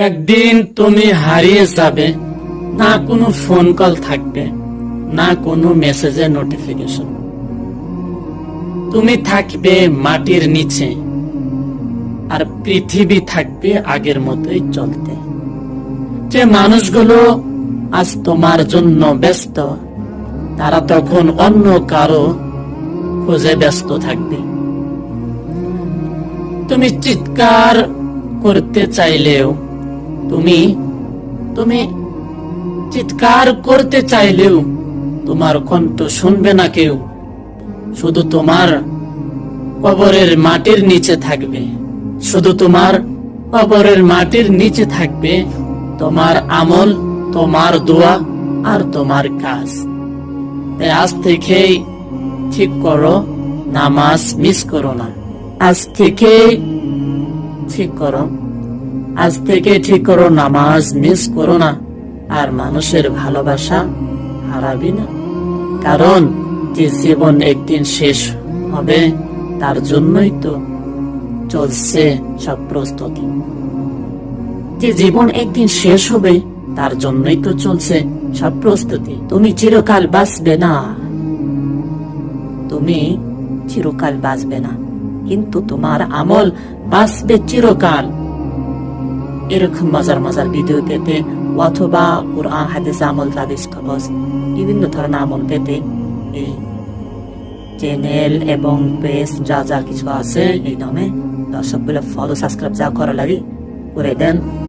একদিন তুমি হারিয়ে যাবে, না কোনো ফোন কল থাকবে, না কোনো মেসেজের নোটিফিকেশন। তুমি থাকবে মাটির নিচে, আর পৃথিবী থাকবে আগের মতোই চলতে। যে মানুষগুলো আজ তোমার জন্য ব্যস্ত, তারা তখন অন্য কারো খোঁজে ব্যস্ত থাকবে। তুমি চিৎকার করতে চাইলেও তুমি চিৎকার করতে চাইলেও তোমার কণ্ঠ শুনবে না কেউ। শুধু তোমার কবরের মাটির নিচে থাকবে, শুধু তোমার কবরের মাটির নিচে থাকবে তোমার আমল, তোমার দোয়া আর তোমার কাজ। তাই আজ থেকেই ঠিক করো, নামাজ মিস করো না। আজ থেকে ঠিক করো, আজ থেকে ঠিক করো, নামাজ মিস করো না। আর মানুষের ভালোবাসা হারাবি না, কারণ যে জীবন একদিন শেষ হবে তার জন্যই তো চলছে সব প্রস্তুতি। যে জীবন একদিন শেষ হবে তার জন্যই তো চলছে সব প্রস্তুতি। তুমি চিরকাল বাঁচবে না, তুমি চিরকাল বাঁচবে না, কিন্তু তোমার আমল বাঁচবে চিরকাল। এরকম মজার মজার ভিডিও পেতে অথবা কুরআন হাদিস আমল তাবিজ কবজ বিভিন্ন ধরনের আমল পেতে এই চ্যানেল এবং পেজ যা যা কিছু আছে এই নামে দর্শকগুলো ফলো সাবস্ক্রাইব যা করা লাগে করে দেন।